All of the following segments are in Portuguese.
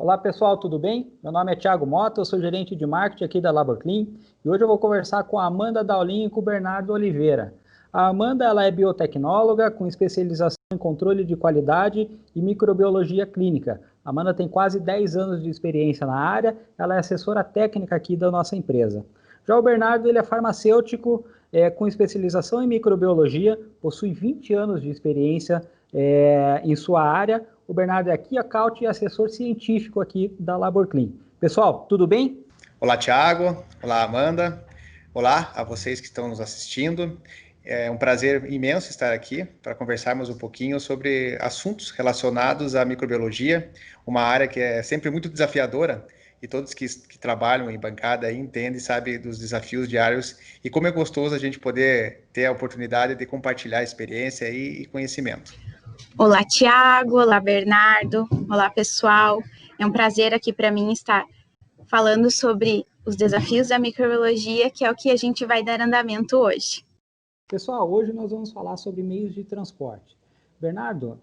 Olá pessoal, tudo bem? Meu nome é Thiago Mota, eu sou gerente de marketing aqui da LaborClean e hoje eu vou conversar com a Amanda Daulin e com o Bernardo Oliveira. A Amanda ela é biotecnóloga com especialização em controle de qualidade e microbiologia clínica. A Amanda tem quase 10 anos de experiência na área, ela é assessora técnica aqui da nossa empresa. Já o Bernardo ele é farmacêutico com especialização em microbiologia, possui 20 anos de experiência em sua área. O Bernardo é Key Account e assessor científico aqui da LaborClean. Pessoal, tudo bem? Olá, Thiago. Olá, Amanda. Olá a vocês que estão nos assistindo. É um prazer imenso estar aqui para conversarmos um pouquinho sobre assuntos relacionados à microbiologia, uma área que é sempre muito desafiadora e todos que trabalham em bancada aí entendem e sabem dos desafios diários e como é gostoso a gente poder ter a oportunidade de compartilhar experiência e conhecimento. Olá, Thiago. Olá, Bernardo. Olá, pessoal. É um prazer aqui para mim estar falando sobre os desafios da microbiologia, que é o que a gente vai dar andamento hoje. Pessoal, hoje nós vamos falar sobre meios de transporte. Bernardo,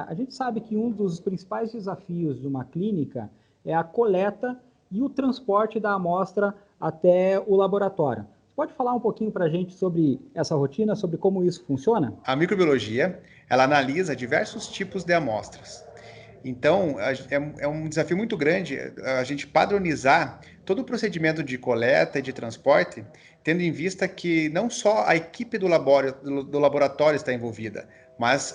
a gente sabe que um dos principais desafios de uma clínica é a coleta e o transporte da amostra até o laboratório. Pode falar um pouquinho para a gente sobre essa rotina, sobre como isso funciona? A microbiologia, ela analisa diversos tipos de amostras. Então, é um desafio muito grande a gente padronizar todo o procedimento de coleta e de transporte, tendo em vista que não só a equipe do laboratório está envolvida, mas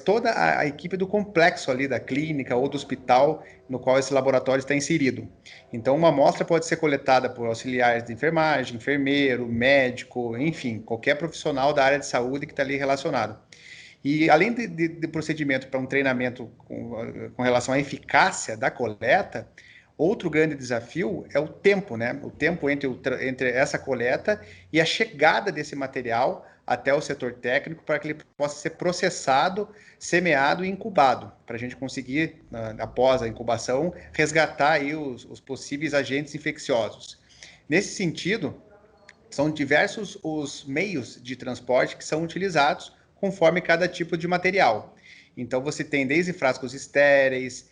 toda a equipe do complexo ali da clínica ou do hospital no qual esse laboratório está inserido. Então, uma amostra pode ser coletada por auxiliares de enfermagem, enfermeiro, médico, enfim, qualquer profissional da área de saúde que está ali relacionado. E além de procedimento para um treinamento com relação à eficácia da coleta, outro grande desafio é o tempo, né? O tempo entre essa coleta e a chegada desse material até o setor técnico para que ele possa ser processado, semeado e incubado, para a gente conseguir, após a incubação, resgatar aí os possíveis agentes infecciosos. Nesse sentido, são diversos os meios de transporte que são utilizados conforme cada tipo de material. Então, você tem desde frascos estéreis,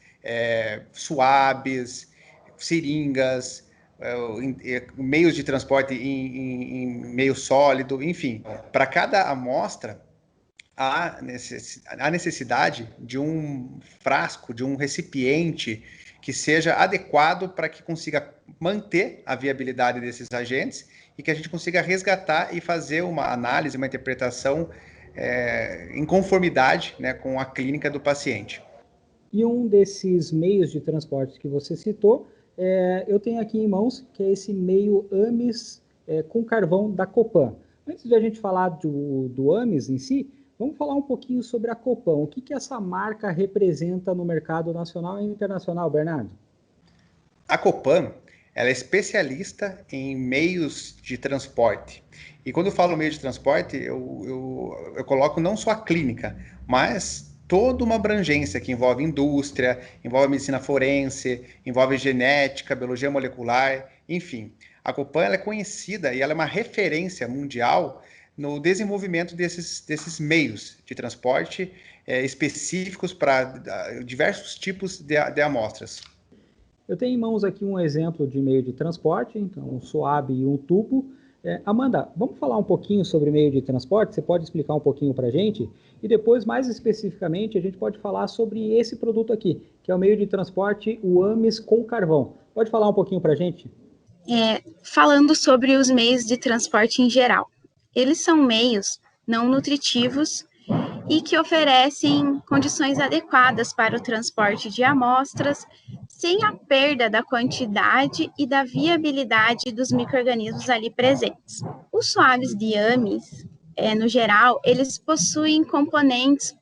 suaves, seringas, meios de transporte em meio sólido, enfim. Para cada amostra, há necessidade de um frasco, de um recipiente que seja adequado para que consiga manter a viabilidade desses agentes e que a gente consiga resgatar e fazer uma análise, uma interpretação em conformidade, né, com a clínica do paciente. E um desses meios de transporte que você citou, eu tenho aqui em mãos, que é esse meio AMIS com carvão da Copan. Antes de a gente falar do AMIS em si, vamos falar um pouquinho sobre a Copan. O que essa marca representa no mercado nacional e internacional, Bernardo? A Copan, ela é especialista em meios de transporte. E quando eu falo meio de transporte, eu coloco não só a clínica, mas toda uma abrangência que envolve indústria, envolve medicina forense, envolve genética, biologia molecular, enfim. A Copan ela é conhecida e ela é uma referência mundial no desenvolvimento desses meios de transporte específicos para diversos tipos de amostras. Eu tenho em mãos aqui um exemplo de meio de transporte, então um SOAB e um tubo. Amanda, vamos falar um pouquinho sobre meio de transporte? Você pode explicar um pouquinho para a gente? E depois, mais especificamente, a gente pode falar sobre esse produto aqui, que é o meio de transporte, o AMIS com carvão. Pode falar um pouquinho para a gente? Falando sobre os meios de transporte em geral. Eles são meios não nutritivos e que oferecem condições adequadas para o transporte de amostras, sem a perda da quantidade e da viabilidade dos micro-organismos ali presentes. Os suaves de AMIS, no geral, eles possuem componentes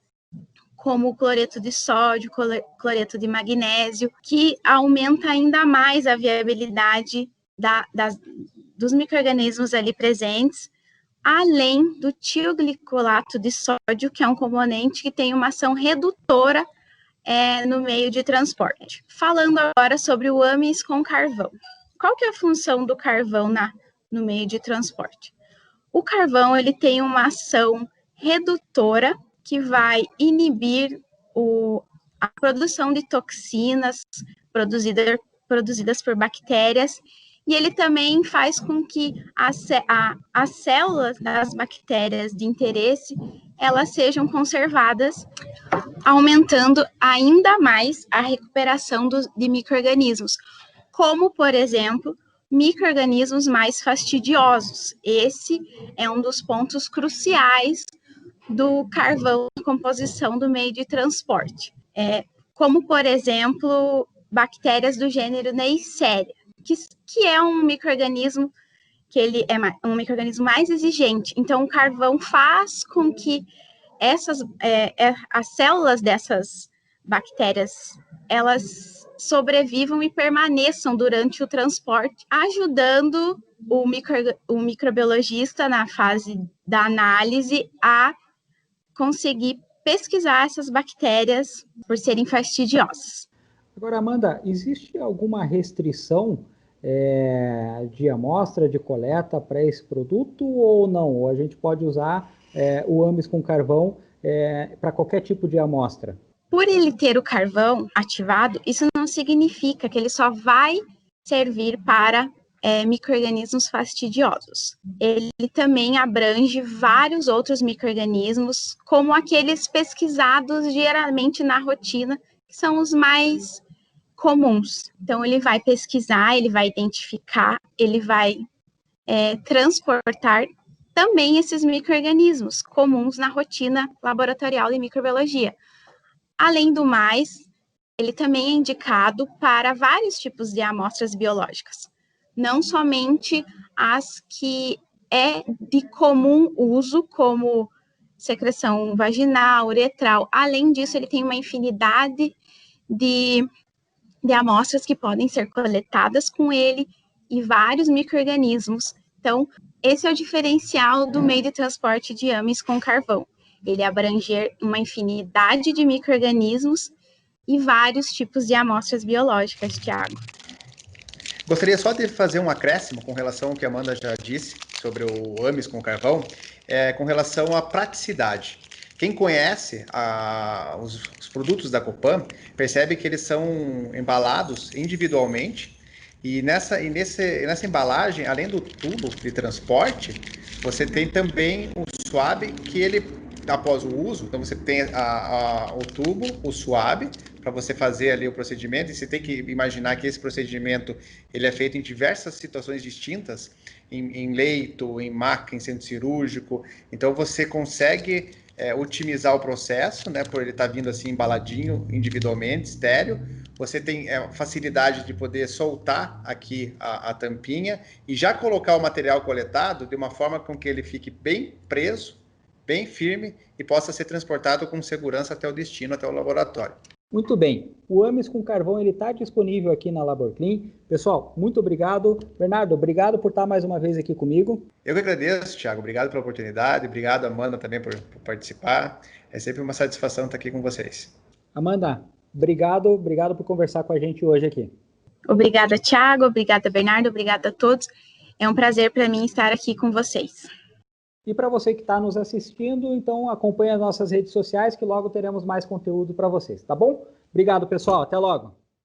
como cloreto de sódio, cloreto de magnésio, que aumenta ainda mais a viabilidade dos micro-organismos ali presentes, além do tioglicolato de sódio, que é um componente que tem uma ação redutora no meio de transporte. Falando agora sobre o AMIS com carvão. Qual que é a função do carvão no meio de transporte? O carvão ele tem uma ação redutora que vai inibir a produção de toxinas produzidas por bactérias, e ele também faz com que as células das bactérias de interesse, elas sejam conservadas, aumentando ainda mais a recuperação de micro-organismos, como, por exemplo, micro-organismos mais fastidiosos. Esse é um dos pontos cruciais do carvão na composição do meio de transporte. Como, por exemplo, bactérias do gênero Neisseria, que é um micro-organismo que ele é um micro-organismo mais exigente. Então, o carvão faz com que as células dessas bactérias, elas sobrevivam e permaneçam durante o transporte, ajudando o microbiologista na fase da análise a conseguir pesquisar essas bactérias por serem fastidiosas. Agora, Amanda, existe alguma restrição de amostra, de coleta para esse produto ou não? Ou a gente pode usar o AMES com carvão para qualquer tipo de amostra? Por ele ter o carvão ativado, isso não significa que ele só vai servir para micro-organismos fastidiosos. Ele também abrange vários outros micro-organismos, como aqueles pesquisados geralmente na rotina, que são os mais comuns. Então, ele vai pesquisar, ele vai identificar, ele vai transportar também esses micro-organismos comuns na rotina laboratorial de microbiologia. Além do mais, ele também é indicado para vários tipos de amostras biológicas, não somente as que é de comum uso, como secreção vaginal, uretral. Além disso, ele tem uma infinidade de amostras que podem ser coletadas com ele e vários micro-organismos. Então, esse é o diferencial do meio de transporte de AMES com carvão. Ele abranger uma infinidade de micro-organismos e vários tipos de amostras biológicas, Tiago. Gostaria só de fazer um acréscimo com relação ao que a Amanda já disse sobre o AMES com carvão, com relação à praticidade. Quem conhece os produtos da Copan percebe que eles são embalados individualmente e nessa embalagem, além do tubo de transporte, você tem também o suave que ele, após o uso, então você tem o tubo, o suave, para você fazer ali o procedimento, e você tem que imaginar que esse procedimento ele é feito em diversas situações distintas, em leito, em maca, em centro cirúrgico, então você consegue otimizar o processo, né, por ele estar vindo assim embaladinho individualmente, estéreo. Você tem facilidade de poder soltar aqui a tampinha e já colocar o material coletado de uma forma com que ele fique bem preso, bem firme e possa ser transportado com segurança até o destino, até o laboratório. Muito bem, o AMES com carvão está disponível aqui na LaborClean. Pessoal, muito obrigado. Bernardo, obrigado por estar mais uma vez aqui comigo. Eu que agradeço, Thiago. Obrigado pela oportunidade. Obrigado, Amanda, também por participar. É sempre uma satisfação estar aqui com vocês. Amanda, obrigado por conversar com a gente hoje aqui. Obrigada, Thiago. Obrigada, Bernardo. Obrigada a todos. É um prazer para mim estar aqui com vocês. E para você que está nos assistindo, então acompanhe as nossas redes sociais que logo teremos mais conteúdo para vocês, tá bom? Obrigado, pessoal. Até logo.